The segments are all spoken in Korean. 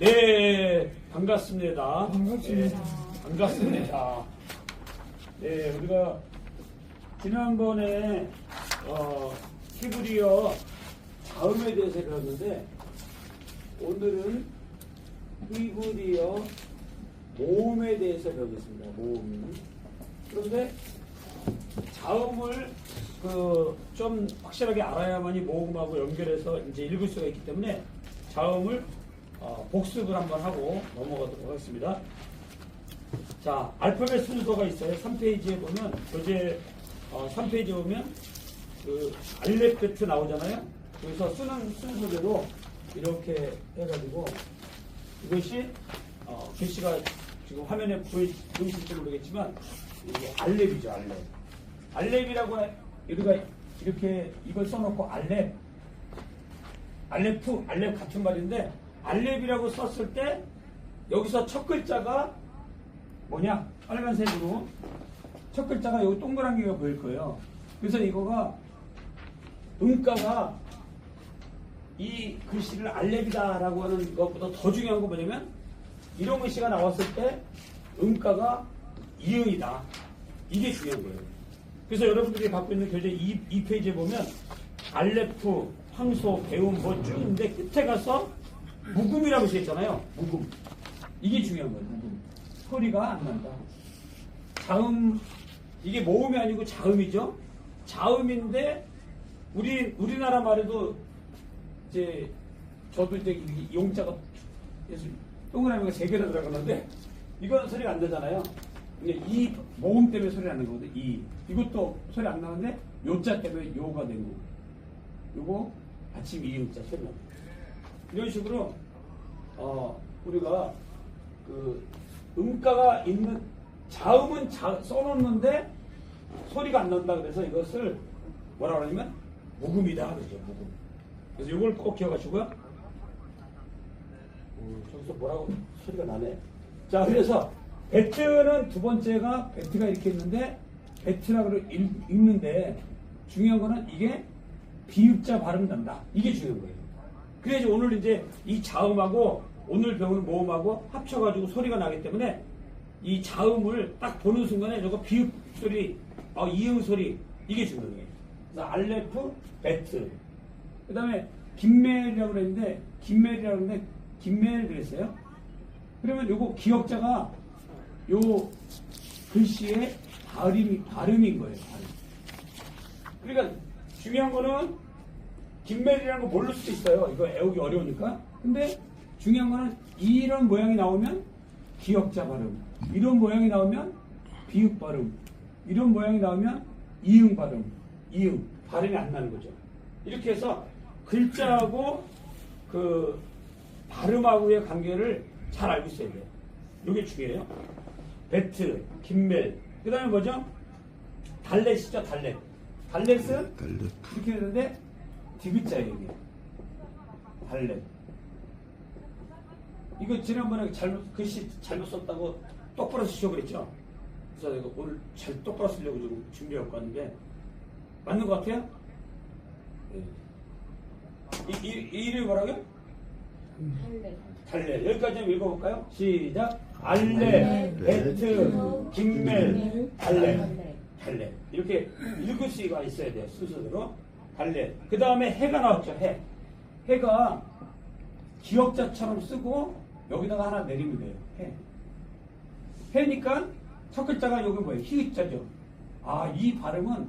네, 반갑습니다. 반갑습니다. 네, 반갑습니다. 네, 우리가 지난번에 히브리어 자음에 대해서 배웠는데 오늘은 히브리어 모음에 대해서 배우겠습니다. 모음. 그런데 자음을 좀 확실하게 알아야만이 모음하고 연결해서 이제 읽을 수가 있기 때문에 자음을 복습을 한번 하고 넘어가도록 하겠습니다. 자, 알파벳 순서가 있어요. 3페이지에 보면 교재 3페이지에 보면 그 알렙베트 나오잖아요. 그래서 쓰는 순서대로 이렇게 해가지고 이것이 글씨가 지금 화면에 보이실지 모르겠지만 이게 알렙이죠. 알렙이라고 우리가 이렇게 이걸 써놓고 알렙 같은 말인데 알렙이라고 썼을 때 여기서 첫 글자가 뭐냐? 빨간색으로 첫 글자가 여기 동그란 게가 보일 거예요. 그래서 이거가 음가가 이 글씨를 알렙이다라고 하는 것보다 더 중요한 거 뭐냐면 이런 글씨가 나왔을 때 음가가 이응이다. 이게 중요한 거예요. 그래서 여러분들이 갖고 있는 교재 2페이지에 보면 알레프, 황소, 배움 뭐 쭉 있는데 끝에 가서 묵음이라고 쓰였잖아요. 묵음. 이게 중요한 거예요. 묵음. 소리가 안 난다. 자음, 이게 모음이 아니고 자음이죠. 자음인데 우리나라 말에도 이제 저도 이제 용자가 동그라미가 3개나 들어가는데 이건 소리가 안 나잖아요. 이 모음 때문에 소리 나는 거거든. 이것도 소리 안 나는데 요자 때문에 요가 된 거고. 요거 아침 이음자 소리 나고. 이런 식으로 우리가 그 음가가 있는 자음은 써놓는데 소리가 안 난다. 그래서 이것을 뭐라 그러냐면 묵음이다 그러죠. 묵음. 그래서 이걸 꼭 기억하시고요. 저기서 뭐라고 소리가 나네. 자, 그래서 베트는 두 번째가 베트가 이렇게 있는데 베트라고 읽는데 중요한 거는 이게 비읍자 발음 난다. 이게 중요한 거예요. 그래야지 오늘 이제 이 자음하고 오늘 배우는 모음하고 합쳐가지고 소리가 나기 때문에 이 자음을 딱 보는 순간에 저거 비읍 소리, 이응 소리 이게 중요한 거예요. 그래서 알레프, 베트. 그 다음에 김멜이라고 그랬는데 김멜 그랬어요. 그러면 요거 기억자가 요 글씨의 발음인 거예요. 발음. 그러니까 중요한 거는 김멜이라는 거 모를 수도 있어요. 이거 외우기 어려우니까. 근데 중요한 거는 이런 모양이 나오면 기억자 발음, 이런 모양이 나오면 비읍 발음, 이런 모양이 나오면 이응 발음, 발음이 안 나는 거죠. 이렇게 해서 글자하고 그 발음하고의 관계를 잘 알고 있어야 돼요. 이게 중요해요. 베트, 김멜. 그 다음에 뭐죠? 달렛이죠, 달렛. 달렛은 이렇게 되는데 디귿자예요, 이게. 달렛. 이거 지난번에 글씨 잘못 썼다고 똑바로 쓰시고 그랬죠? 그래서 이거 오늘 잘 똑바로 쓰려고 좀 준비해갖고 왔는데 맞는 것 같아요? 네. 이 이름이 뭐라고요? 달렛. 여기까지 좀 읽어볼까요? 시작. 알레, 베트, 김멜, 달렛. 이렇게 읽을 수가 있어야 돼요. 순서대로. 달렛. 그 다음에 해가 나왔죠. 해가 기억자처럼 쓰고 여기다가 하나 내리면 돼요. 해니까 첫 글자가 여기 뭐예요? 히읗자죠. 이 발음은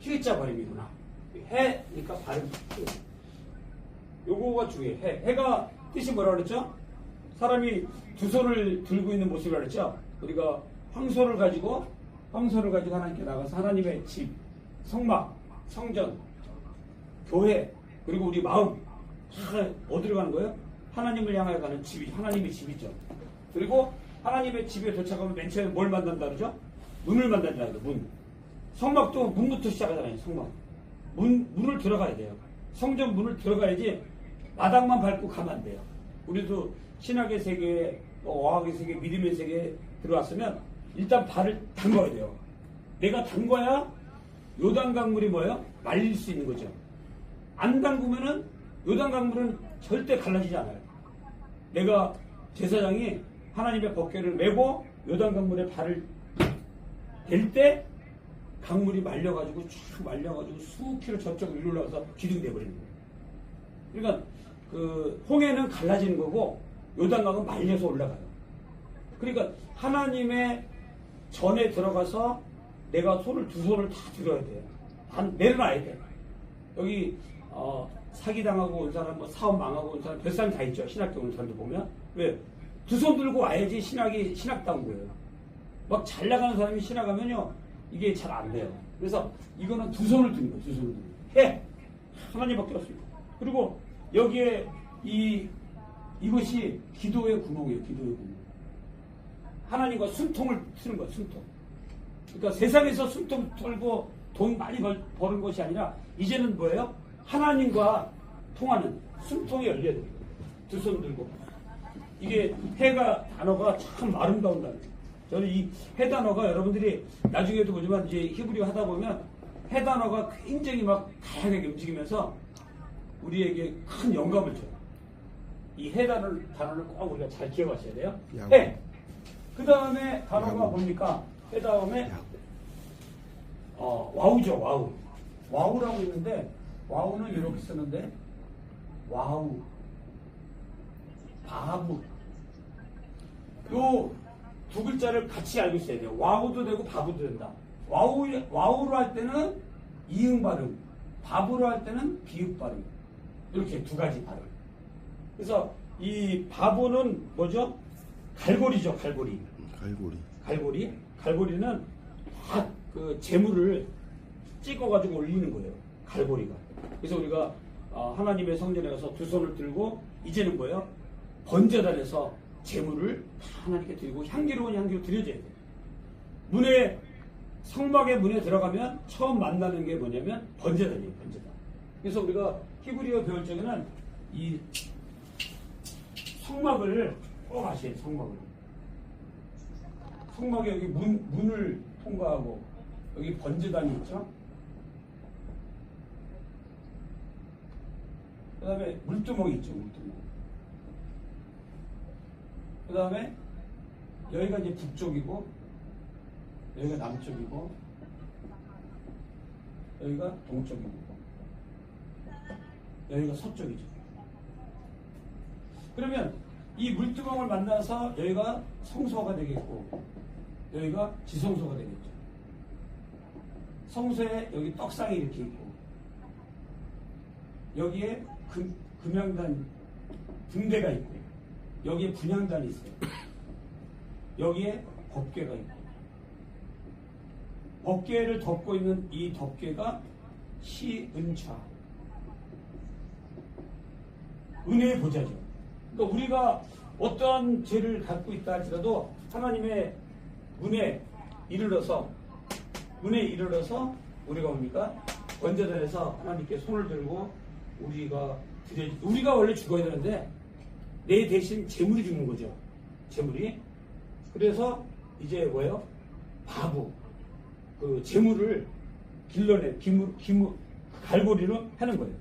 히읗자 발음이구나. 해니까 발음. 요거가 중요해. 해가 뜻이 뭐라 그랬죠? 사람이 두 손을 들고 있는 모습이라 그랬죠? 우리가 황소를 가지고 하나님께 나가서 하나님의 집, 성막, 성전, 교회, 그리고 우리 마음 다 어디로 가는 거예요? 하나님을 향하여 가는 집이 하나님의 집이죠. 그리고 하나님의 집에 도착하면 맨 처음에 뭘 만난다 그러죠? 문을 만난다 그러죠. 문. 성막도 문부터 시작하잖아요. 성막. 문을 들어가야 돼요. 성전 문을 들어가야지 마당만 밟고 가면 안 돼요. 우리도 신학의 세계, 어학의 세계, 믿음의 세계에 들어왔으면 일단 발을 담궈야 돼요. 내가 담궈야 요단강물이 뭐예요? 말릴 수 있는 거죠. 안 담그면은 요단강물은 절대 갈라지지 않아요. 내가 제사장이 하나님의 법궤를 메고 요단 강물에 발을 댈 때 강물이 말려가지고 쭉 말려가지고 수십 킬로 저쪽으로 일로 올라가서 기둥이 돼버리는 거예요. 그러니까 그 홍해는 갈라지는 거고 요단강은 말려서 올라가요. 그러니까 하나님의 전에 들어가서 내가 두 손을 다 들어야 돼요. 내려놔야 돼. 여기 사기당하고 온 사람, 뭐 사업 망하고 온 사람, 몇 사람 다 있죠. 신학교 온 사람들 보면. 왜? 두 손 들고 와야지 신학다운 거예요. 막 잘 나가는 사람이 신학하면요, 이게 잘 안 돼요. 그래서 이거는 두 손을 드는 거예요. 두 손을 드는 거예요. 해! 하나님밖에 없습니다. 그리고 여기에 이것이 기도의 구멍이에요. 기도의 구멍. 하나님과 숨통을 트는 거예요. 숨통. 그러니까 세상에서 숨통 털고 돈 많이 버는 것이 아니라 이제는 뭐예요? 하나님과 통하는 숨통이 열려야 돼요. 두 손 들고. 이게 해가 단어가 참 아름다운 단어예요. 저는 이 해 단어가 여러분들이 나중에도 보지만 이제 히브리어 하다 보면 해 단어가 굉장히 막 다양하게 움직이면서 우리에게 큰 영감을 줘요. 이 해 단어를 꼭 우리가 잘 기억하셔야 돼요. 해. 그 다음에 단어가 뭡니까? 그 다음에 와우죠. 와우. 와우라고 있는데 와우는 이렇게 쓰는데 와우, 바브. 요 두 글자를 같이 알고 있어야 돼요. 와우도 되고 바브도 된다. 와우로 할 때는 이응 발음, 바브로 할 때는 비읍 발음. 이렇게 두 가지 발음. 그래서 이 바브는 뭐죠? 갈고리죠. 갈고리. 갈고리는 다 그 재물을 찍어가지고 올리는 거예요. 갈고리가. 그래서 우리가 하나님의 성전에 가서 두 손을 들고 이제는 뭐예요? 번제단에서 재물을 하나님께 드리고 향기로운 향기로 드려줘야 돼요. 성막의 문에 들어가면 처음 만나는 게 뭐냐면 번제단이에요. 번제단. 그래서 우리가 히브리어 배울 적에는 이 성막을 꼭 아셔야 돼요. 성막에 여기 문을 통과하고 여기 번제단이 있죠. 그 다음에 물두멍이 있죠. 물두멍. 그 다음에 여기가 이제 북쪽이고 여기가 남쪽이고 여기가 동쪽이고 여기가 서쪽이죠. 그러면 이 물두멍을 만나서 여기가 성소가 되겠고 여기가 지성소가 되겠죠. 성소에 여기 떡상이 이렇게 있고 여기에 금양단 등대가 있고 여기에 분향단이 있어요. 여기에 법궤가 있고 법궤를 덮고 있는 이 덮궤가 시은좌 은혜의 보좌죠. 그러니까 우리가 어떠한 죄를 갖고 있다 할지라도 하나님의 문에 이르러서 우리가 뭡니까? 번제단에서 하나님께 손을 들고 우리가 원래 죽어야 되는데 내 대신 재물이 죽는 거죠. 재물이. 그래서 이제 뭐예요? 바보. 그 재물을 길러내 갈고리로 하는 거예요.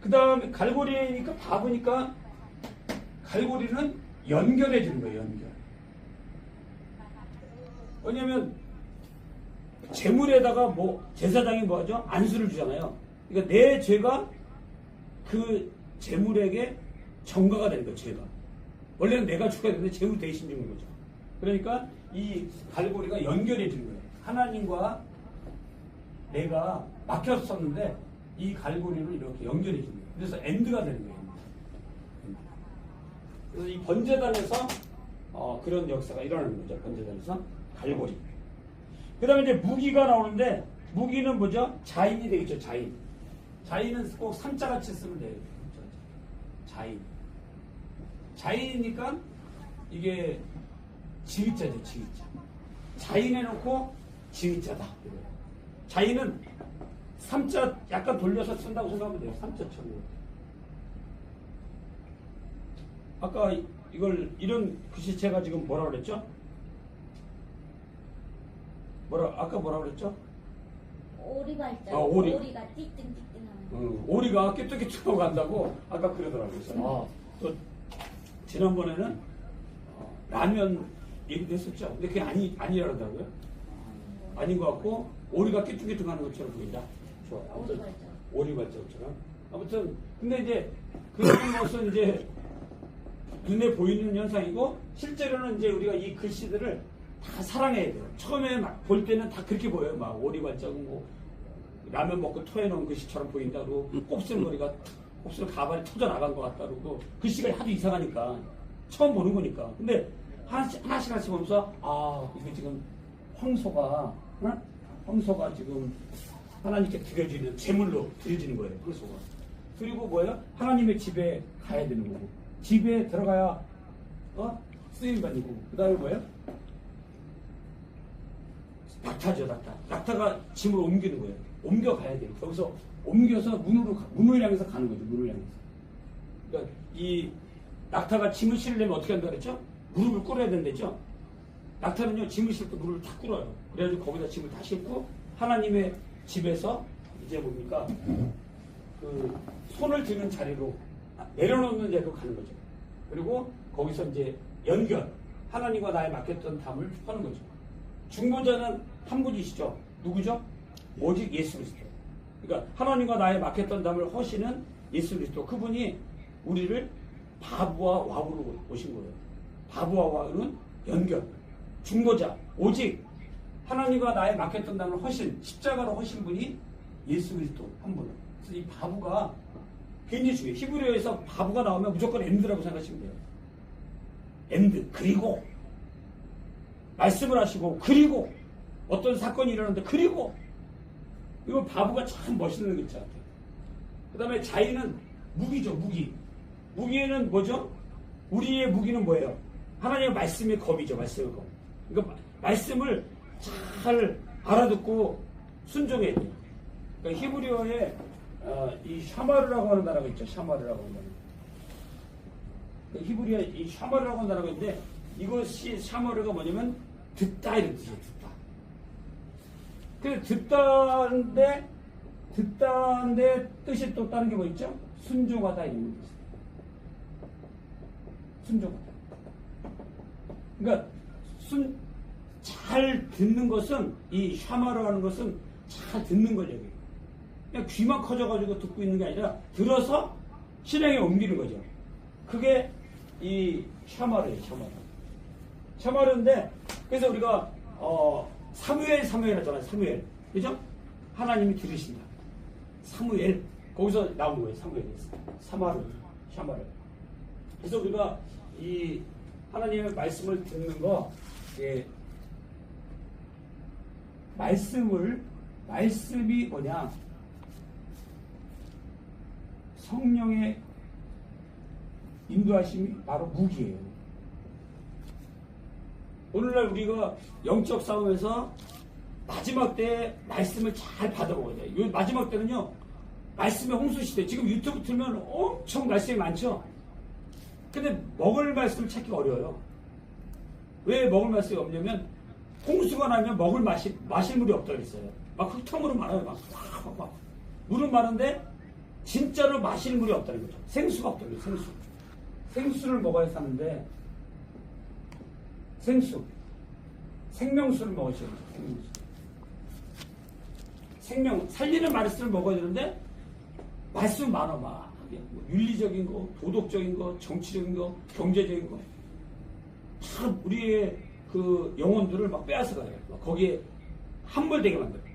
그 다음에 갈고리니까 바보니까 갈고리는 연결해 주는 거예요. 연결. 왜냐면 재물에다가 제사장이 뭐하죠? 안수를 주잖아요. 그러니까 내 죄가 그 재물에게 전가가 되는 거예요. 죄가. 원래는 내가 죽어야 되는데 재물 대신 주는 거죠. 그러니까 이 갈고리가 연결해 주는 거예요. 하나님과 내가 막혔었는데 이 갈고리를 이렇게 연결해 주는 거예요. 그래서 엔드가 되는 거예요. 그래서 이 번제단에서 그런 역사가 일어나는 거죠. 번제단에서 갈고리. 그 다음에 이제 무기가 나오는데 무기는 뭐죠? 자인이 되겠죠. 자인은 꼭 삼자같이 쓰면 돼요. 자인이니까 이게 지읒자죠. 지읒자. 자인해놓고 지읒자다. 자인은 삼자 약간 돌려서 쓴다고 생각하면 돼요. 삼자처럼. 아까 이런 글씨체가 지금 뭐라 그랬죠? 아까 뭐라 그랬죠? 오리가 있잖아요. 오리. 오리가 띠띵띠띵하는. 오리가 깨뚜깨뚜하고 간다고 아까 그러더라고요. 또 지난번에는 라면 얘기도 했었죠. 근데 그게 아니라 그러더라고요. 아닌 것 같고 오리가 깨뚱깨뚱하는 것처럼 보인다. 좋아요. 아무튼 오리발자국처럼. 아무튼 근데 이제 그런 것은 이제 눈에 보이는 현상이고 실제로는 이제 우리가 이 글씨들을 다 사랑해야 돼요. 처음에 막 볼 때는 다 그렇게 보여요. 막 오리발자국 뭐 라면 먹고 토해놓은 글씨처럼 보인다 그러고 곱슬머리가 곱슬 가발이 터져 나간 것 같다 그러고 글씨가 하도 이상하니까 처음 보는 거니까. 근데 하나씩 보면서 아 이게 지금 황소가 응? 황소가 지금 하나님께 드려지는 제물로 드려지는 거예요. 황소가. 그리고 뭐예요? 하나님의 집에 가야 되는 거고 집에 들어가야 쓰임 받는 거고 그 다음에 뭐예요? 낙타죠. 낙타가 짐을 옮기는 거예요. 옮겨가야 돼요. 여기서 옮겨서 문을 향해서 가는 거죠. 문을 향해서. 그러니까 이 낙타가 짐을 실으려면 어떻게 한다 그랬죠? 무릎을 꿇어야 된다죠. 낙타는요 짐을 실 때 무릎을 다 꿇어요. 그래가지고 거기다 짐을 다 싣고 하나님의 집에서 이제 뭡니까 그 손을 드는 자리로 내려놓는 자리로 가는 거죠. 그리고 거기서 이제 연결 하나님과 나의 맡겼던 담을 하는 거죠. 중보자는 한 분이시죠. 누구죠? 오직 예수 그리스도. 그러니까 하나님과 나의 맡겼던 담을 허시는 예수 그리스도. 그분이 우리를 바보와 와우로 오신 거예요. 바보와 와우는 연결. 중보자 오직 하나님과 나의 맡겼던 담을 허신 십자가로 허신 분이 예수 그리스도 한 분. 그래서 이 바보가 굉장히 중요해요. 히브리어에서 바보가 나오면 무조건 엔드라고 생각하시면 돼요. 엔드. 그리고 말씀을 하시고 그리고 어떤 사건이 일어났는데 그리고 이거 바보가 참 멋있는 글자 같아요. 그 다음에 자의는 무기죠. 무기에는 뭐죠? 우리의 무기는 뭐예요? 하나님의 말씀의 검이죠. 말씀의 검. 그러니까 말씀을 잘 알아듣고 순종해야 돼요. 그러니까 히브리어에 이 샤마르라고 하는 단어가 있죠. 샤마르라고 하는 단어. 그러니까 히브리어에 이 샤마르라고 하는 단어가 있는데 이것이 샤마르가 뭐냐면 듣다 이런 뜻이에요. 듣다. 그 듣다인데 뜻이 또 다른 게 뭐 있죠? 순종하다 이런 뜻이에요. 순종하다. 그러니까 잘 듣는 것은 이 샤마르 하는 것은 잘 듣는 거죠. 그냥 귀만 커져가지고 듣고 있는 게 아니라 들어서 실행에 옮기는 거죠. 그게 이 샤마르예요. 샤마르인데 그래서 우리가 사무엘 하잖아요. 사무엘. 그죠? 하나님이 들으신다. 사무엘. 거기서 나온 거예요. 사무엘. 샤마르. 그래서 우리가 이 하나님의 말씀을 듣는 거 말씀이 뭐냐? 성령의 인도하심이 바로 무기예요. 오늘날 우리가 영적 싸움에서 마지막 때에 말씀을 잘 받아먹어야 돼요. 이 마지막 때는요, 말씀의 홍수시대. 지금 유튜브 틀면 엄청 말씀이 많죠? 근데 먹을 말씀을 찾기가 어려워요. 왜 먹을 말씀이 없냐면, 홍수가 나면 마실 물이 없다고 그랬어요. 막 흙탕물은 많아요. 물은 많은데, 진짜로 마실 물이 없다는 거죠. 생수가 없다는 거죠. 생수를 먹어야 사는데, 생명수를 먹어야 돼요. 살리는 말씀을 먹어야 되는데, 말씀 많아, 막. 윤리적인 거, 도덕적인 거, 정치적인 거, 경제적인 거. 참, 우리의 그 영혼들을 막 빼앗아가요. 거기에 함몰되게 만들어요.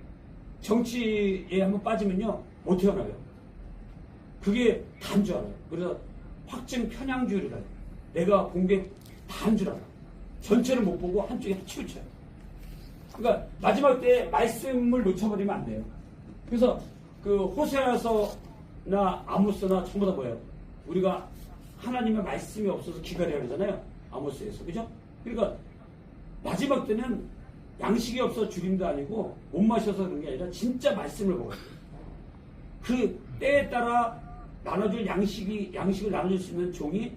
정치에 한번 빠지면요, 못 태어나요. 그게 다인 줄 알아요. 그래서 확증 편향주의를 해요. 내가 본 게 다인 줄 알아. 전체를 못 보고 한쪽에 치우쳐요. 그러니까 마지막 때에 말씀을 놓쳐버리면 안 돼요. 그래서 그 호세아서나 아모스나 전부 다 뭐예요? 우리가 하나님의 말씀이 없어서 기다려야 하잖아요. 아모스에서. 그죠? 그러니까 마지막 때는 양식이 없어 주림도 아니고 못 마셔서 그런 게 아니라 진짜 말씀을 먹어야 돼요. 그 때에 따라 나눠줄 양식을 나눠줄 수 있는 종이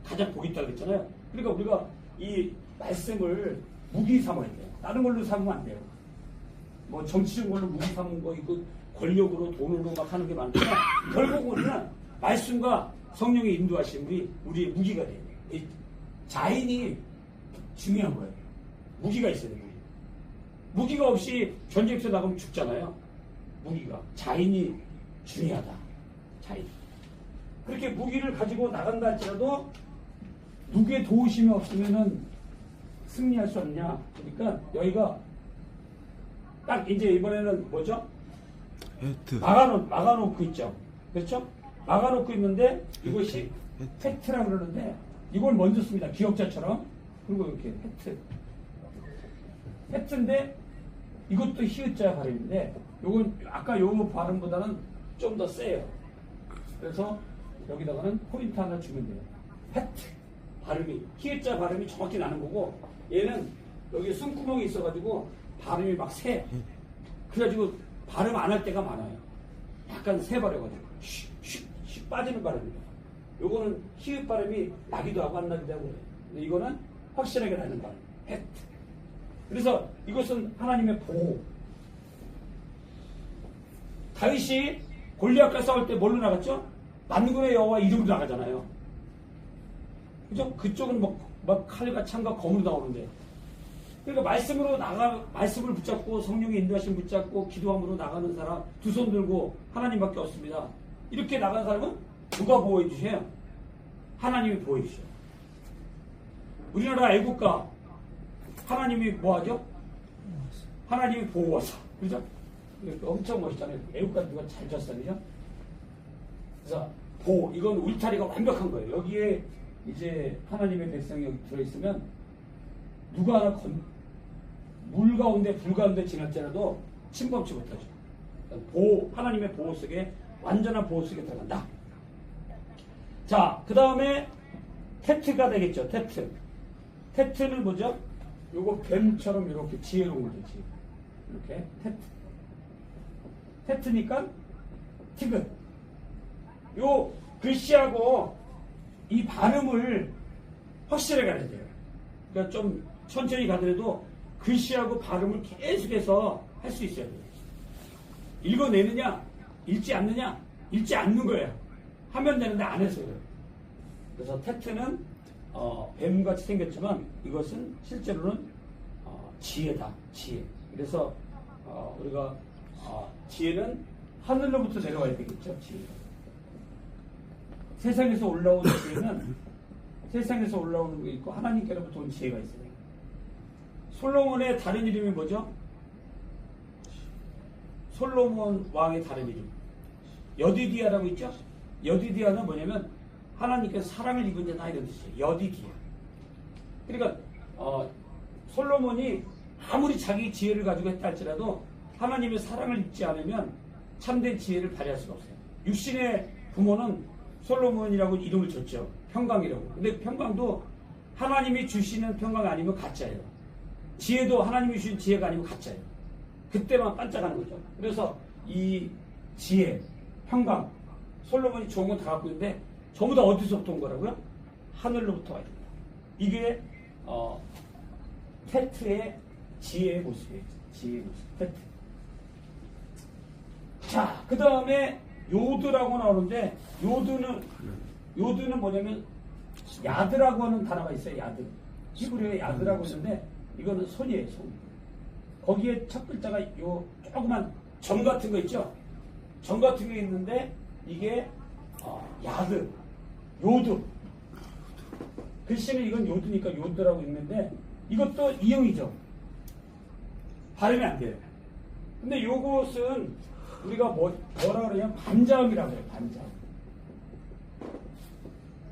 가장 복이 있다고 그랬잖아요. 그러니까 우리가 이 말씀을 무기 삼아야 돼요. 다른 걸로 삼으면 안 돼요. 뭐 정치적 걸로 무기 삼은 거, 이거 권력으로 돈으로 막 하는 게 많지만 결국 우리는 말씀과 성령의 인도하심이 우리의 무기가 돼요. 이 자인이 중요한 거예요. 무기가 있어야 돼요. 무기가 없이 전쟁터 나가면 죽잖아요. 무기가. 자인이 중요하다. 자인. 그렇게 무기를 가지고 나간다 할지라도 누구의 도우심이 없으면은 승리할 수 없냐. 그러니까 여기가 딱 이제 이번에는 뭐죠? 막아놓고 있죠. 그렇죠? 막아놓고 있는데 이것이 팩트라고 그러는데 이걸 먼저 씁니다. 기억자처럼. 그리고 이렇게 팩트인데 이것도 히읗자 발음인데 요건 아까 요 발음보다는 좀 더 세요. 그래서 여기다가는 포인트 하나 주면 돼요. 팩트. 발음이 히읗자 발음이 정확히 나는 거고 얘는 여기 숨구멍이 있어가지고 발음이 막 새. 그래가지고 발음 안 할 때가 많아요. 약간 새버려가지고 슉 빠지는 발음이에요. 요거는 히읗 발음이 나기도 하고 안 나기도 하고 그래요. 근데 이거는 확실하게 나는 발음. 팩트. 그래서 이것은 하나님의 보호. 다윗이 골리앗과 싸울 때 뭘로 나갔죠? 만군의 여호와 이름으로 나가잖아요. 그죠? 그쪽은 막 칼과 창과 검으로 나오는데. 그러니까 말씀을 붙잡고 성령의 인도하심 붙잡고 기도함으로 나가는 사람 두 손 들고 하나님밖에 없습니다. 이렇게 나간 사람은 누가 보호해 주세요? 하나님이 보호해 주세요. 우리나라 애국가 하나님이 뭐하죠? 하나님이 보호하사. 그죠? 엄청 멋있잖아요. 애국가 누가 잘 쳤어. 그죠? 그래서 보호. 이건 울타리가 완벽한 거예요. 여기에 이제 하나님의 백성이 여기 들어있으면 누가 하나 물 가운데 불 가운데 지날지라도 침범치 못하죠. 하나님의 보호 속에 완전한 보호 속에 들어간다. 자, 그 다음에 테트가 되겠죠. 테트는 뭐죠? 요거 뱀처럼 이렇게 지혜로운 거지. 이렇게 테트니까 티귿. 요 글씨하고 이 발음을 확실하게 가야 돼요. 그러니까 좀 천천히 가더라도 글씨하고 발음을 계속해서 할 수 있어야 돼요. 읽어내느냐, 읽지 않느냐, 읽지 않는 거예요. 하면 되는데 안 해서 그래요. 그래서 테트는 뱀같이 생겼지만 이것은 실제로는 지혜다. 지혜. 그래서 우리가 지혜는 하늘로부터 내려와야 되겠죠. 지혜. 세상에서 올라오는 지혜는 세상에서 올라오는 게 있고 하나님께로부터 온 지혜가 있어요. 솔로몬의 다른 이름이 뭐죠? 솔로몬 왕의 다른 이름 여디디아라고 있죠? 여디디아는 뭐냐면 하나님께서 사랑을 입은 자다 이런 뜻이에요. 여디디아. 그러니까 솔로몬이 아무리 자기 지혜를 가지고 했다 할지라도 하나님의 사랑을 입지 않으면 참된 지혜를 발휘할 수가 없어요. 육신의 부모는 솔로몬이라고 이름을 줬죠. 평강이라고. 근데 평강도 하나님이 주시는 평강 아니면 가짜예요. 지혜도 하나님이 주신 지혜가 아니면 가짜예요. 그때만 반짝하는 거죠. 그래서 이 지혜, 평강, 솔로몬이 좋은 건 다 갖고 있는데 전부 다 어디서부터 온 거라고요? 하늘로부터 와야 됩니다. 이게 테트의 지혜의 모습이에요. 지혜의 모습. 테트. 자, 그 다음에 요드라고 나오는데 요드는 뭐냐면 야드라고 하는 단어가 있어요. 야드. 히브리어에 야드라고 있는데 이거는 손이에요. 손. 거기에 첫 글자가 요 조그만 점 같은 거 있죠. 점 같은 게 있는데 이게 야드, 요드. 글씨는 이건 요드니까 요드라고 있는데 이것도 이형이죠. 발음이 안 돼요. 근데 요것은 우리가 뭐라 그러냐면 반자음이라고 해요. 반자음.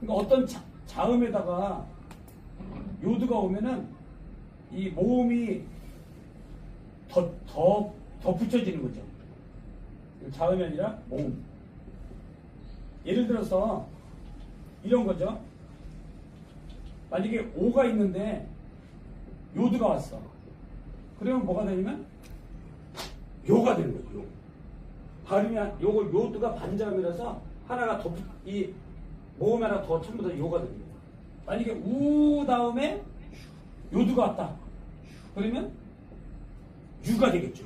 그러니까 어떤 자음에다가 요드가 오면은 이 모음이 더 붙여지는 거죠. 자음이 아니라 모음. 예를 들어서 이런 거죠. 만약에 오가 있는데 요드가 왔어. 그러면 뭐가 되냐면 요가 되는 거죠. 요. 발음이 요거 요드가 반자음이라서 하나가 이 모음 하나 더 전부 다 요가 됩니다. 만약에 우 다음에 요드가 왔다. 그러면 유가 되겠죠.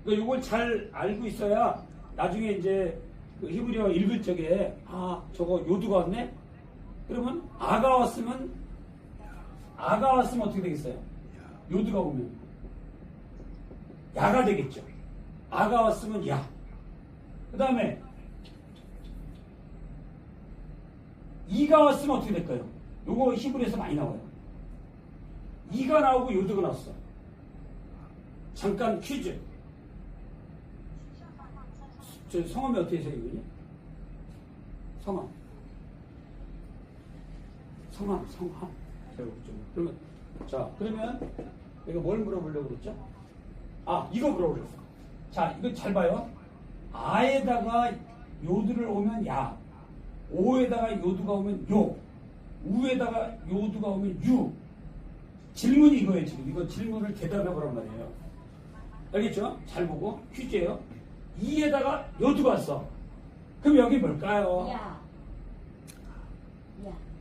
그러니까 요걸 잘 알고 있어야 나중에 이제 그 히브리어 읽을 적에 저거 요드가 왔네? 그러면 아가 왔으면 어떻게 되겠어요? 요드가 오면 야가 되겠죠. 아가 왔으면 야. 그 다음에 이가 왔으면 어떻게 될까요? 요거 히브리에서 많이 나와요. 이가 나오고 요드가 나왔어. 잠깐 퀴즈. 저 성함이 어떻게 되세요, 이거냐? 성함. 그러면, 자, 그러면, 내가 뭘 물어보려고 그랬죠? 아, 이거 물어보려고 그랬어. 자, 이거 잘 봐요. 아에다가 요드를 오면 야, 오에다가 요드가 오면 요, 우에다가 요드가 오면 유. 질문이 이거예요, 지금. 이거 질문을 대답해보란 말이에요. 알겠죠? 잘 보고, 퀴즈예요. 이에다가 요드가 왔어. 그럼 여기 뭘까요? 야.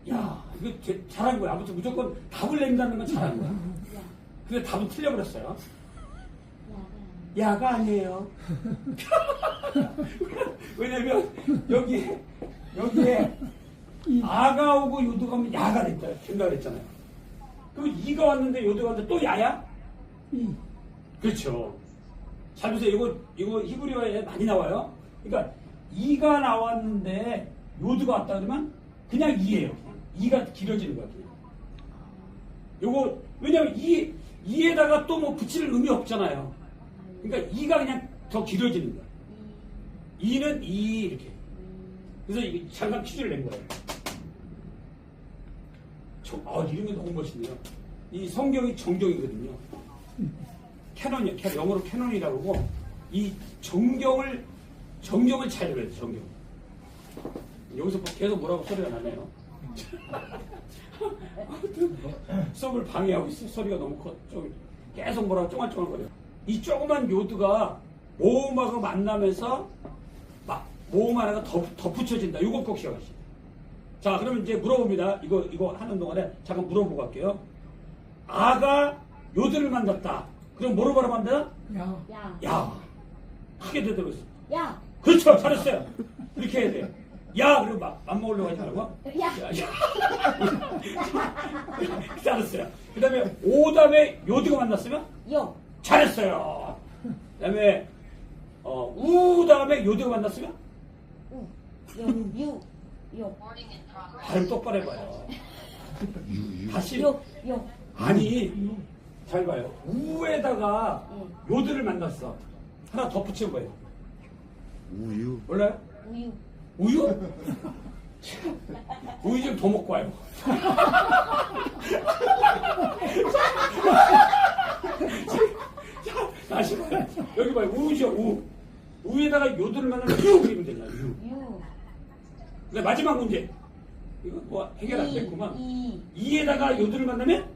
야, 이거 잘한 거야. 아무튼 무조건 답을 낸다는 건 잘한 거야. 야. 근데 답은 틀려버렸어요. 야가. 야가 아니에요. 왜냐면 여기에 아가 오고 요드가 오면 야가 됐다 생각을 했잖아요. 그럼 이가 왔는데 요드가 왔는데 또 야야? 그렇죠. 잘 보세요. 이거 히브리어에 많이 나와요. 그러니까 이가 나왔는데 요드가 왔다 그러면 그냥 이예요. 그냥. 이가 길어지는 거야. 그냥. 요거 왜냐면 이에다가 또 뭐 붙일 의미 없잖아요. 그러니까 이가 그냥 더 길어지는 거야. 이는 이 이렇게. 그래서 이게 잠깐 퀴즈를 낸 거예요. 이름이 너무 멋있네요. 이 성경이 정경이거든요. 캐논이요. 영어로 캐논이라고 하고 이 정경을 잘 들어야 돼. 정경. 여기서 계속 뭐라고 소리가 나네요. 수업을 방해하고 있어. 소리가 너무 커. 좀 계속 뭐라고 쫑알쫑알거려. 이 조그만 요드가 모음하고 만나면서 모음 하나가 더 붙여진다. 이거 꼭 기억하시죠. 자, 그러면 이제 물어봅니다. 이거 하는 동안에 잠깐 물어보고 갈게요. 아가 요드를 만났다. 그럼 뭐로 바라만다? 야. 야. 크게 되돌렸어. 야. 그렇죠. 잘했어요. 이렇게 해야 돼요. 야, 그리고 안 먹으려고 하지 말고. 야. 잘했어요. 그 다음에 오 다음에 요드가 만났으면? 요. 잘했어요. 그 다음에 우 다음에 요드가 만났으면? 우. 요. 발음 똑바로 해봐요. 다시. 요. 아니, 잘 봐요. 우에다가 요드를 만났어. 하나 덧붙인 거예요. 우유. 몰라요? 우유. 우유? 우유 좀 더 먹고 와요. 자, 다시 봐요. 여기 봐요. 우유죠, 우에다가 요드를 만나면 유 그리면 되잖아요. 유. 근데 마지막 문제. 이거 뭐 해결 안 됐구만. 이에다가 요드를 만나면?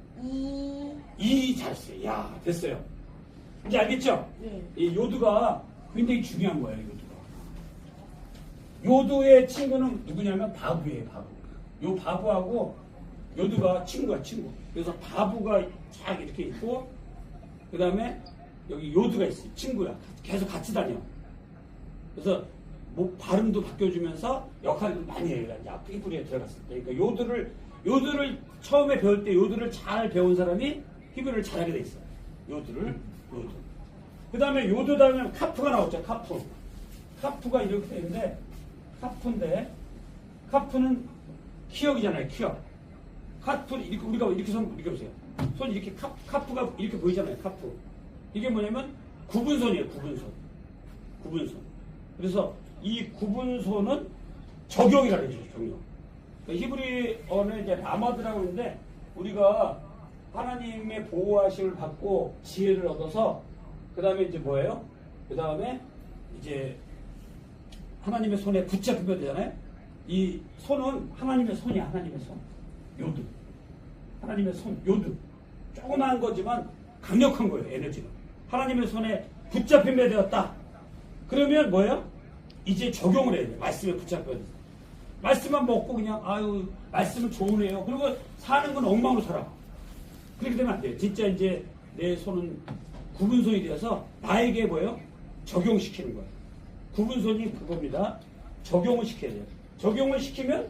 이 잘했어요. 야, 됐어요. 이제 알겠죠? 예. 이 요드가 굉장히 중요한 거예요, 요드의 친구는 누구냐면 바부예요, 바부. 요 바부하고 요드가 친구야, 친구. 그래서 바부가 쫙 이렇게 있고, 그 다음에 여기 요드가 있어요, 친구야. 계속 같이 다녀. 그래서 뭐 발음도 바뀌어주면서 역할을 많이 해요. 히브리에 들어갔을 때. 그러니까 요드를 처음에 배울 때 요드를 잘 배운 사람이 히브리를 잘하게 돼 있어요. 요드. 그 다음에 요드 다음에 카프가 나왔죠. 카프가 이렇게 되는데 카프인데 카프는 키역이잖아요. 키역. 카프 이렇게 우리가 이렇게 이렇게 보세요. 손 이렇게 카프가 이렇게 보이잖아요. 카프. 이게 뭐냐면 구분손이에요. 구분손. 그래서 이 구분손은 적용이라고 해요. 적용. 히브리어는 이제 라마드라고 하는데 우리가 하나님의 보호하심을 받고 지혜를 얻어서 그 다음에 이제 뭐예요? 그 다음에 이제 하나님의 손에 붙잡히면 되잖아요. 이 손은 하나님의 손이야. 하나님의 손. 요드. 하나님의 손. 요드. 조그마한 거지만 강력한 거예요. 에너지가. 하나님의 손에 붙잡히면 되었다. 그러면 뭐예요? 이제 적용을 해야 돼. 말씀에 붙잡혀야 돼. 말씀만 먹고 그냥 아유 말씀은 좋으네요. 그리고 사는 건 엉망으로 살아. 그렇게 되면 안 돼요. 진짜 이제 내 손은 구분손이 되어서 나에게 뭐예요? 적용시키는 거예요. 구분손이 그겁니다. 적용을 시켜야 돼요. 적용을 시키면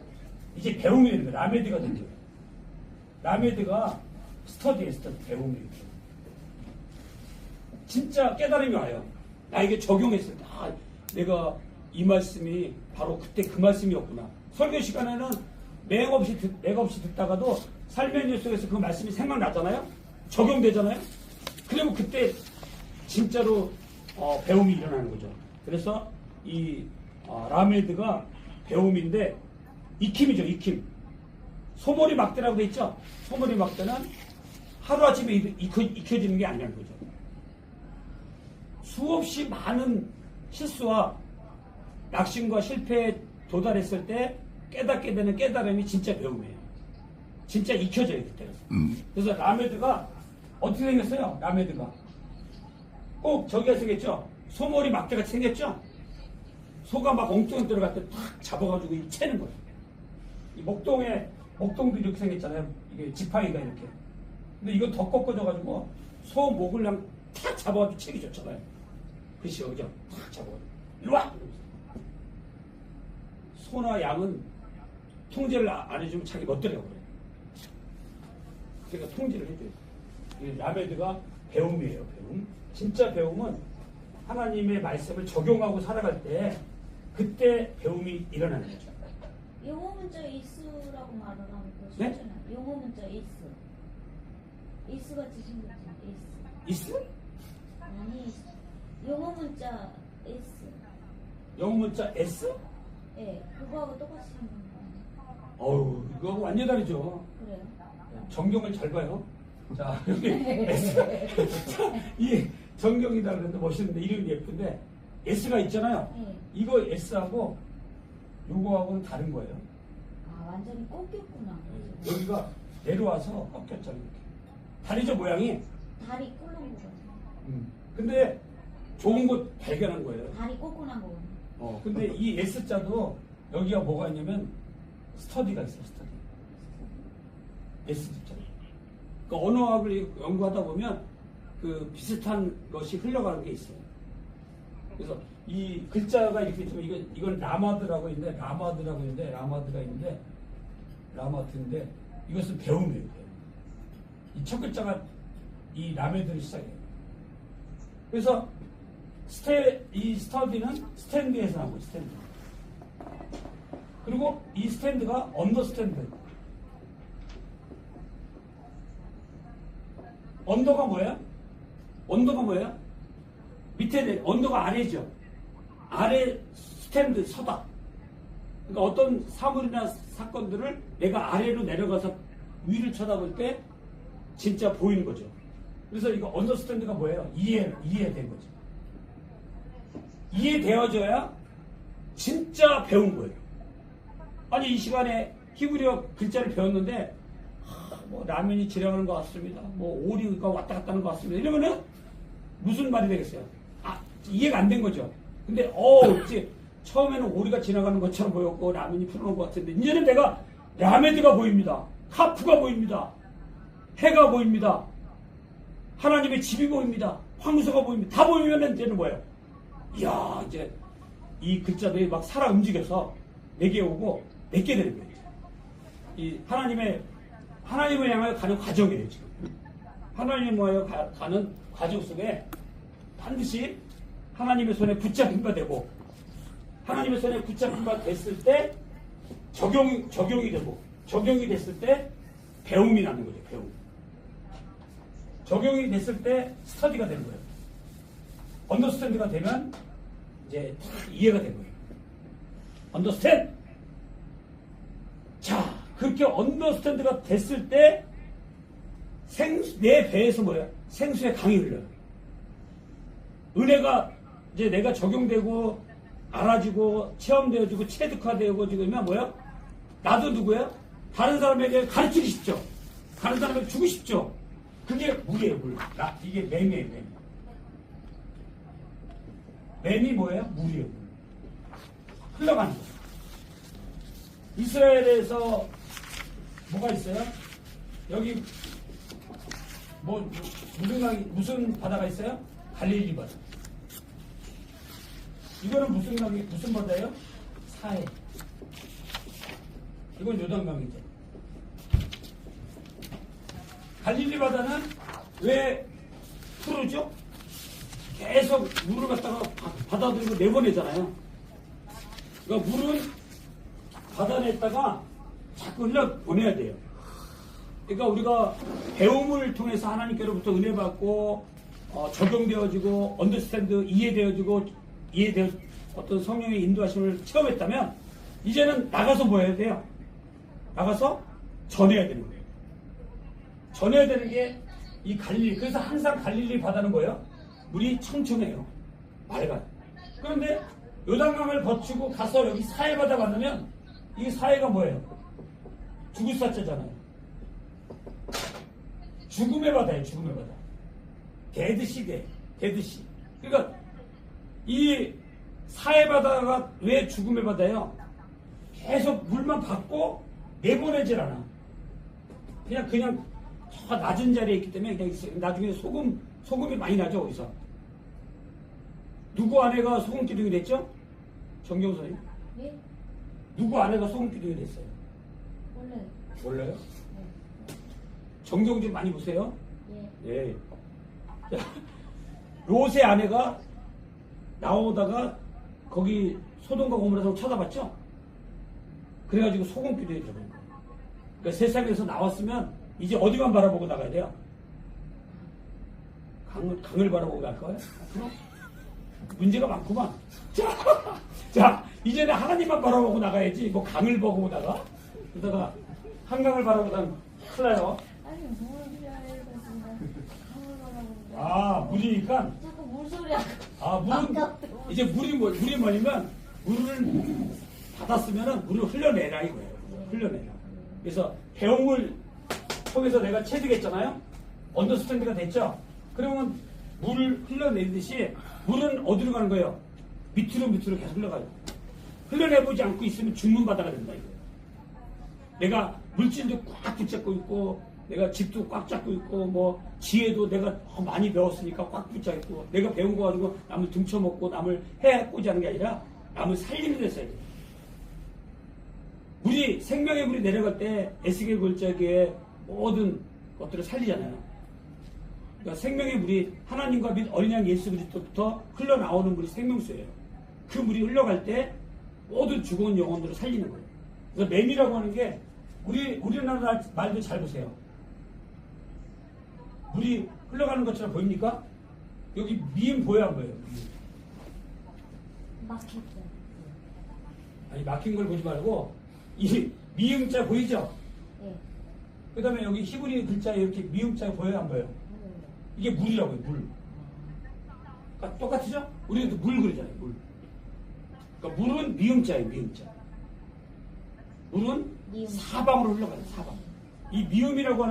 이제 배움이 되는 거예요. 라메드가 된 거예요. 라메드가 스터디에 배움이 돼요. 진짜 깨달음이 와요. 나에게 적용했을 때, 내가 이 말씀이 바로 그때 그 말씀이었구나. 설교 시간에는 맥없이 듣다가도 삶의 일 속에서 그 말씀이 생각나잖아요? 적용되잖아요? 그리고 그때 진짜로 배움이 일어나는 거죠. 그래서 이 라메드가 배움인데 익힘이죠, 익힘. 소머리 막대라고 돼 있죠? 소머리 막대는 하루아침에 익혀지는 게 아니라는 거죠. 수없이 많은 실수와 낙심과 실패에 도달했을 때 깨닫게 되는 깨달음이 진짜 배움이에요. 진짜 익혀져요, 그때. 그래서 라메드가 어떻게 생겼어요? 라메드가 꼭 저기가 생겼죠? 소머리 막대같이 생겼죠? 소가 막 엉뚱 들어갈 때 탁 잡아가지고 이 채는 거예요. 이 목동도 이렇게 생겼잖아요. 이게 지팡이가 이렇게. 근데 이거 더 꺾어져가지고 소 목을 그냥 탁 잡아가지고 채기 좋잖아요. 그치요, 그죠? 탁 잡아가지고. 이리 와! 소나 양은 통제를 안 해주면 자기 멋대로 그래요. 그러니까 통제를 해줘요. 이 라메드가 배움이에요, 배움. 진짜 배움은 하나님의 말씀을 적용하고 살아갈 때 그때 배움이 일어나는 거죠. 영어 문자 이스라고 말하는 거 네? 쉽잖아. 영어 문자 이스. 이스같이 생겼잖아. 이스. 이스? 아니 영어 문자 S. 영어 문자 S? 예, 그거하고 똑같이 생긴 거. 어우, 이거 완전 다르죠. 그래요? 정경을 잘 봐요. 자, 여기 S. 이 정경이다 그랬는데 멋있는데 이름이 예쁜데 S가 있잖아요. 네. 이거 S하고 요거하고는 다른 거예요. 아, 완전히 꺾였구나. 여기가 내려와서 꺾였잖아요. 이렇게. 다리죠, 모양이. 다리 꼴른 거 같아. 근데 좋은 곳 발견한 거예요. 다리 꼬꾸난 거 같아. 근데 이 S자도 여기가 뭐가 있냐면 스터디가 있어요, 스터디. S자죠. 그러니까 언어학을 연구하다 보면 그 비슷한 것이 흘러가는 게 있어요. 그래서 이 글자가 이렇게 있지만 이건 라마드라고 있는데 라마드인데 이것은 배움이에요. 배움. 이 첫 글자가 이 라메드를 시작해요. 그래서 이 스터디는 스탠드에서 나온 거예요. 스탠드. 그리고 이 스탠드가 언더스탠드. 언더가 뭐예요? 밑에 언더가 아래죠. 아래 스탠드 서다. 그러니까 어떤 사물이나 사건들을 내가 아래로 내려가서 위를 쳐다볼 때 진짜 보이는 거죠. 그래서 이거 언더스탠드가 뭐예요? 이해된 거죠. 이해되어져야 진짜 배운 거예요. 아니 이 시간에 히브리어 글자를 배웠는데 뭐 라면이 지나가는 것 같습니다. 뭐 오리가 왔다 갔다 하는 것 같습니다. 이러면은 무슨 말이 되겠어요? 이해가 안 된 거죠. 근데 이제 처음에는 오리가 지나가는 것처럼 보였고 라면이 풀어놓은 것 같은데 이제는 내가 라메드가 보입니다. 카프가 보입니다. 해가 보입니다. 하나님의 집이 보입니다. 황소가 보입니다. 다 보이면 이제는 뭐예요? 이야, 이제 이 글자들이 막 살아 움직여서 내게 오고 내게 되는 거예요. 이 하나님을 향하여 가는 과정이에요, 지금. 하나님을 향하여 가는 과정 속에 반드시 하나님의 손에 붙잡힌 바 되고, 하나님의 손에 붙잡힌 바 됐을 때 적용이 되고, 적용이 됐을 때 배움이 나는 거죠, 배움. 적용이 됐을 때 스터디가 되는 거예요. 언더스탠드가 되면 이제 이해가 된 거예요. 언더스탠드! 자, 그렇게 언더스탠드가 됐을 때 내 배에서 뭐예요? 생수의 강이 흘러요. 은혜가 이제 내가 적용되고 알아지고 체험되어지고 체득화되고 지금이면 뭐예요? 나도 누구예요? 다른 사람에게 가르치고 싶죠. 다른 사람에게 주고 싶죠. 그게 물이에요, 물. 이게 맹이에요, 맹. 맹이 뭐예요? 물이에요, 물. 흘러가는 거예요. 이스라엘에서 뭐가 있어요? 여기 무슨 바다가 있어요? 갈릴리 바다. 이거는 무슨 바다예요? 사해. 이건 요단강이죠. 갈릴리 바다는 왜 푸르죠? 계속 물을 갖다가 받아들이고 내보내잖아요. 그러니까 물은 받아냈다가 자꾸 흘려보내야 돼요. 그러니까 우리가 배움을 통해서 하나님께로부터 은혜 받고 적용되어지고 언더스탠드 이해되어 어떤 성령의 인도하심을 체험했다면 이제는 나가서 뭐 해야 돼요? 나가서 전해야 되는 거예요. 전해야 되는 게 이 갈릴리. 그래서 항상 갈릴리 바다는 뭐예요? 물이 청청해요. 맑아요. 그런데 요단강을 거치고 가서 여기 사해바다 만나면 이 사해가 뭐예요? 죽을 사자잖아요. 죽음의 바다예요. 죽음의 바다. 데드시. 그러니까 이 사해바다가 왜 죽음의 바다예요? 계속 물만 받고 내보내질 않아. 그냥 저 낮은 자리에 있기 때문에 그냥 있어요. 나중에 소금이 많이 나죠, 거기서. 누구 아내가 소금 기둥이 됐죠? 정경 선생님. 예? 누구 아내가 소금 기둥이 됐어요? 몰라요? 네. 정경 좀 많이 보세요. 예. 예. 자, 롯의 아내가 나오다가 거기 소돔과 고모라라고 쳐다봤죠? 그래가지고 소금 기둥이 되는 거예요. 그러니까 세상에서 나왔으면 이제 어디만 바라보고 나가야 돼요? 강을 바라보고 갈 거예요? 그럼 문제가 많구만. 자, 이제는 하나님만 바라보고 나가야지. 뭐 강을 보고 나가? 그러다가 한강을 바라보고 나면 큰일 나요. 아니, 물 좋아해서 강을 바라보고. 아, 물이니까. 자꾸 물소리야. 아, 물은 이제 물이 뭐냐면 물을 받았으면은 물을 흘려내라 이거예요. 흘려내라. 그래서 배움을 통해서 내가 체득했잖아요. 언더스탠드가 됐죠. 그러면 물을 흘려내듯이 물은 어디로 가는 거예요? 밑으로 계속 흘러가요. 흘려내보지 않고 있으면 죽는 바다가 된다 이거예요. 내가 물질도 꽉 붙잡고 있고 내가 집도 꽉 잡고 있고 뭐 지혜도 내가 많이 배웠으니까 꽉 붙잡고 내가 배운 거 가지고 남을 등쳐먹고 남을 해코지 하는 게 아니라 남을 살리는 데 써야 돼요. 물이 생명의 물이 내려갈 때 에스겔 골짜기에 모든 것들을 살리잖아요. 그러니까 생명의 물이 하나님과 및 어린 양 예수 그리스도부터 흘러나오는 물이 생명수예요. 그 물이 흘러갈 때 모든 죽은 영혼들을 살리는 거예요. 그래서 맴이라고 하는 게 우리나라 말도 잘 보세요. 물이 흘러가는 것처럼 보입니까? 여기 미음 보여요, 안 보여요? 막혔죠. 아니, 막힌 걸 보지 말고 이 미음자 보이죠? 예. 그 다음에 여기 히브리 글자에 이렇게 미음자가 보여요, 안 보여요? 이게 물이라고요, 물. 그러니까 똑같으죠? 우리도 물 그러잖아요, 물. 그러니까 물은 미음자예요, 미음자. 물은 미음. 사방으로 흘러가요, 사방. 이 미음이라고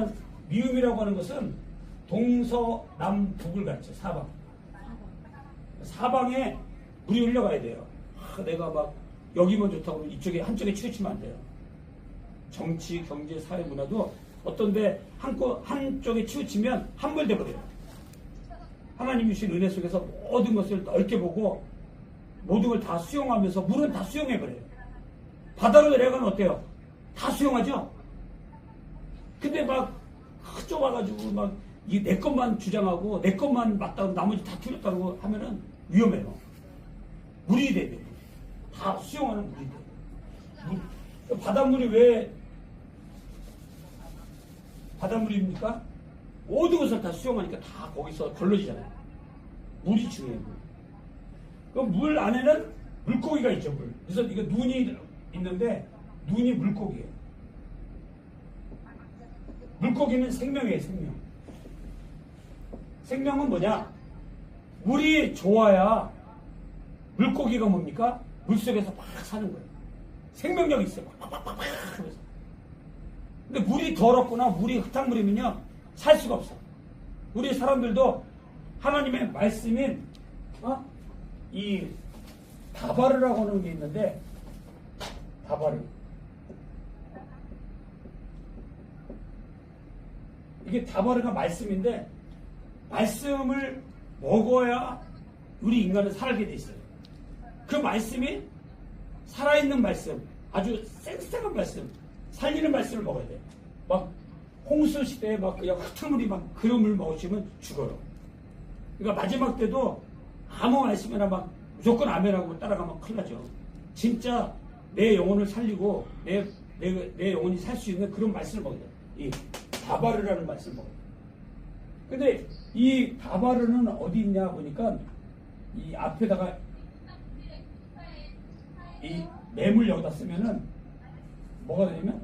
하는 것은 동서남북을 갖죠, 사방. 사방에 물이 흘러가야 돼요. 내가 막 여기만 좋다고 이쪽에 한쪽에 치우치면 안 돼요. 정치, 경제, 사회, 문화도 어떤데 한쪽에 치우치면 함몰돼 버려요. 하나님이 주신 은혜 속에서 모든 것을 넓게 보고 모든 걸 다 수용하면서 물은 다 수용해 버려요. 바다로 내려가면 어때요? 다 수용하죠. 근데 막 좁아가지고 막 이 내 것만 주장하고 내 것만 맞다고 나머지 다 틀렸다고 하면은 위험해요. 물이 돼야 돼요. 다 수용하는 물이 돼요. 바닷물이 왜 바닷물입니까? 모든 것을 다 수용하니까 다 거기서 걸러지잖아요. 물이 중요해요. 그럼 물 안에는 물고기가 있죠, 물. 그래서 이거 눈이 있는데 눈이 물고기예요. 물고기는 생명이에요, 생명. 생명은 뭐냐? 물이 좋아야 물고기가 뭡니까? 물속에서 막 사는 거예요. 생명력이 있어요. 팍팍팍팍 하면서. 근데 물이 더럽거나 물이 흙탕물이면요 살 수가 없어. 우리 사람들도 하나님의 말씀인 이 다바르라고 하는 게 있는데 다바르 이게 다바르가 말씀인데 말씀을 먹어야 우리 인간은 살게 돼 있어요. 그 말씀이 살아있는 말씀, 아주 쌩쌩한 말씀, 살리는 말씀을 먹어야 돼. 막 홍수 시대에 막 그냥 흙탕물이 막 그런 물 먹으시면 죽어요. 그러니까 마지막 때도 아무 말씀이나 막 무조건 아멘하고 따라가면 큰일 나죠. 진짜 내 영혼을 살리고 내 영혼이 살 수 있는 그런 말씀을 먹어야 돼. 이 다바르라는 말씀을 먹어야 돼. 근데 이 다바르는 어디 있냐 보니까 이 앞에다가 이 매물 여기다 쓰면은 뭐가 되냐면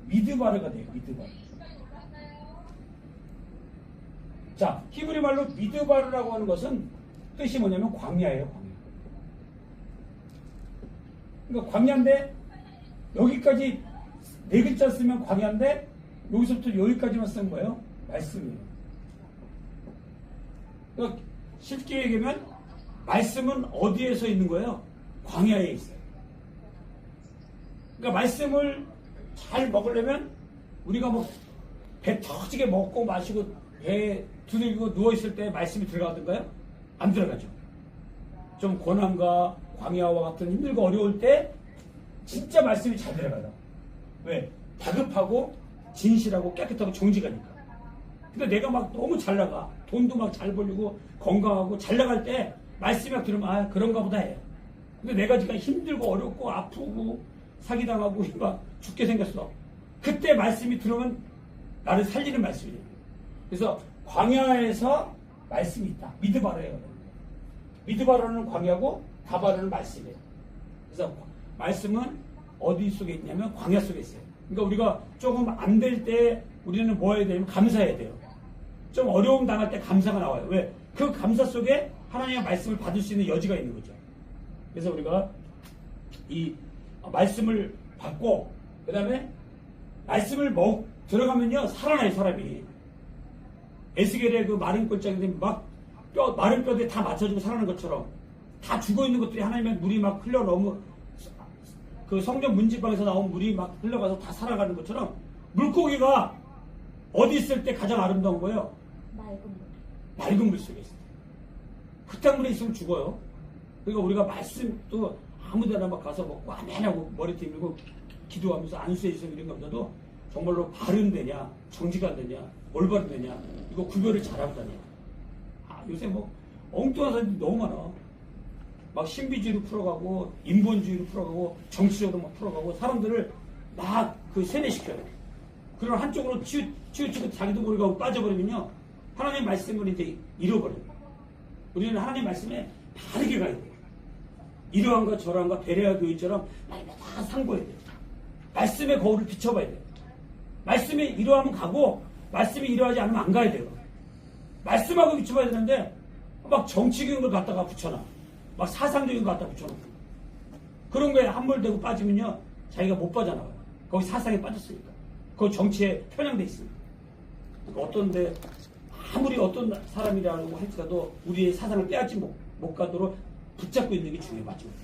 미드바르가 돼요. 미드바르. 자, 히브리 말로 미드바르라고 하는 것은 뜻이 뭐냐면 광야예요. 광야. 그러니까 광야인데 여기까지 네 글자 쓰면 광야인데 여기서부터 여기까지만 쓴 거예요. 말씀이에요. 그러니까 쉽게 얘기하면 말씀은 어디에서 있는 거예요? 광야에 있어요. 그러니까 말씀을 잘 먹으려면 우리가 뭐 배 터지게 먹고 마시고 배 두들기고 누워있을 때 말씀이 들어가던가요? 안 들어가죠. 좀 고난과 광야와 같은 힘들고 어려울 때 진짜 말씀이 잘 들어가요. 왜? 다급하고 진실하고 깨끗하고 정직하니까. 근데 내가 막 너무 잘 나가, 돈도 막 잘 벌리고 건강하고 잘 나갈 때 말씀이 막 들으면 아 그런가 보다 해요. 근데 내가 지금 힘들고 어렵고 아프고 사기당하고 막 죽게 생겼어. 그때 말씀이 들으면 나를 살리는 말씀이에요. 그래서 광야에서 말씀이 있다. 미드바르예요. 미드바르는 광야고 다바르는 말씀이에요. 그래서 말씀은 어디 속에 있냐면 광야 속에 있어요. 그러니까 우리가 조금 안 될 때 우리는 뭐 해야 되냐면 감사해야 돼요. 좀 어려움 당할 때 감사가 나와요. 왜? 그 감사 속에 하나님의 말씀을 받을 수 있는 여지가 있는 거죠. 그래서 우리가 이 말씀을 받고 그 다음에 말씀을 들어가면요 살아나요 사람이. 에스겔의 그 마른 꼴짝인데 막 마른 뼈에 다 맞춰지고 살아나는 것처럼 다 죽어있는 것들이 하나님의 물이 막 흘러 넘어 그 성전 문지방에서 나온 물이 막 흘러가서 다 살아가는 것처럼 물고기가 어디 있을 때 가장 아름다운 거예요? 맑은 물. 맑은 물 속에 있어요. 흙탕물에 있으면 죽어요. 그러니까 우리가 말씀도 아무데나 막 가서 먹고 아멘하고 머리 들고 기도하면서 안수에 있으면 이런 것보다도 정말로 바른 데냐 정직한 데냐 올바른 데냐 이거 구별을 잘하고 다녀. 요새 뭐 엉뚱한 사람들이 너무 많아. 막 신비주의로 풀어가고 인본주의로 풀어가고 정치적으로 막 풀어가고 사람들을 막 그 세뇌시켜요. 그런 한쪽으로 치우치고 자기도 모르게 하고 빠져버리면요 하나님의 말씀을 이제 잃어버려요. 우리는 하나님의 말씀에 바르게 가야 돼요. 이러한과 저러한과 베레아 교회처럼 다 상고해야 돼요. 말씀의 거울을 비춰봐야 돼요. 말씀이 이러하면 가고 말씀이 이러하지 않으면 안 가야 돼요. 말씀하고 비춰봐야 되는데 막 정치적인 걸 갖다가 붙여놔. 막 사상적인 걸 갖다가 붙여놓고 그런 거에 함몰되고 빠지면요 자기가 못 빠져나와요. 거기 사상에 빠졌으니까. 거기 정치에 편향돼 있습니다. 그러니까 어떤데 아무리 어떤 사람이라고 할지라도 우리의 사상을 빼앗지 못 가도록 붙잡고 있는 게 중요해요. 마지막에.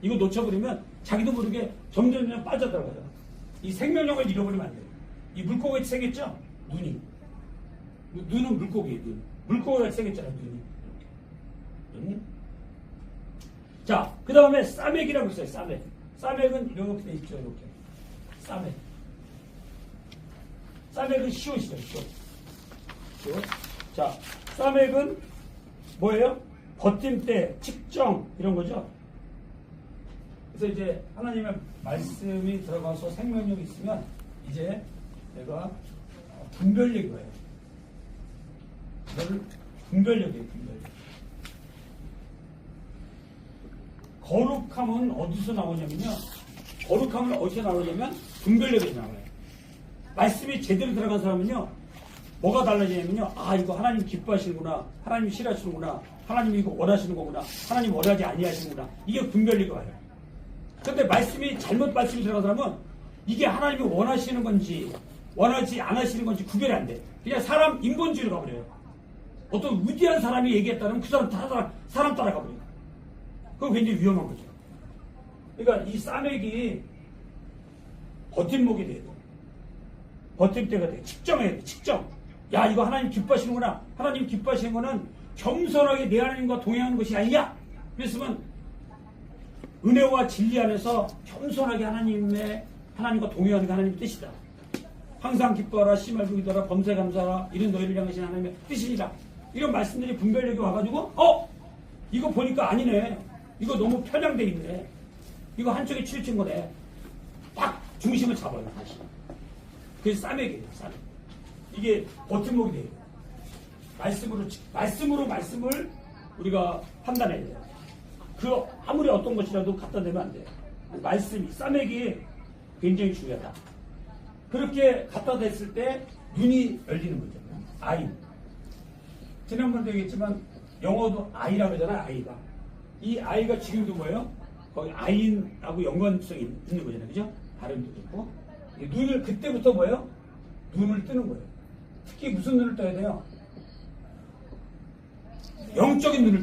이거 놓쳐버리면 자기도 모르게 점점 빠져들어가요. 이 생명력을 잃어버리면 안 돼요. 이 물고기 생겼죠? 눈이. 눈은 물고기예요. 눈. 물고기가 생겼잖아요. 눈이. 자, 그 다음에 싸맥이라고 있어요. 싸맥. 싸맥은 이렇게 돼 있죠. 이렇게. 싸맥. 싸맥은 시옷이죠. 시옷. 자, 싸맥은 뭐예요? 버팀대, 측정 이런 거죠. 그래서 이제 하나님의 말씀이 들어가서 생명력이 있으면 이제 내가 분별력이 와요. 이걸 분별력이에요. 분별력. 거룩함은 어디서 나오냐면요. 거룩함은 어디서 나오냐면 분별력에서 나와요. 말씀이 제대로 들어간 사람은요. 뭐가 달라지냐면요. 아 이거 하나님 기뻐하시는구나. 하나님 싫어하시는구나. 하나님이 이거 원하시는 거구나. 하나님 원하지 아니하시는구나. 이게 분별력이 와요. 근데 말씀이 잘못 말씀이 들어간 사람은 이게 하나님이 원하시는 건지 원하지 않으시는 건지 구별이 안 돼. 그냥 사람 인본주의로 가버려요. 어떤 위대한 사람이 얘기했다면 그 사람 따라가버려요. 그건 굉장히 위험한 거죠. 그러니까 이 싸맥이 버팀목이 돼야 돼. 버팀대가 돼. 측정해야 돼. 측정. 야 이거 하나님 기뻐하시는구나. 하나님 기뻐하시는 거는 겸손하게 내 하나님과 동행하는 것이 아니냐. 그랬으면 은혜와 진리 안에서 겸손하게 하나님과 동행하는 게 하나님의 뜻이다. 항상 기뻐하라, 씨말고 기도하라, 범사에 감사하라, 이런 너희를 향하신 하나님의 뜻이니라. 이런 말씀들이 분별력이 와가지고 이거 보니까 아니네. 이거 너무 편향돼 있네. 이거 한쪽에 치우친 거네. 딱 중심을 잡아요, 다시. 그게 싸매기예요, 싸매기. 이게 버팀목이 돼요. 말씀을 우리가 판단해야 돼요. 아무리 어떤 것이라도 갖다 대면 안 돼요. 말씀이, 싸매기 굉장히 중요하다. 그렇게 갖다 댔을 때 눈이 열리는 거죠. 아이. 지난번에도 얘기했지만 영어도 아이라고 하잖아요. 아이가. 이 아이가 지금도 뭐예요? 거기 아인하고 연관성이 있는 거잖아요. 그죠? 발음도 있고. 눈을 그때부터 뭐예요? 눈을 뜨는 거예요. 특히 무슨 눈을 떠야 돼요? 영적인 눈을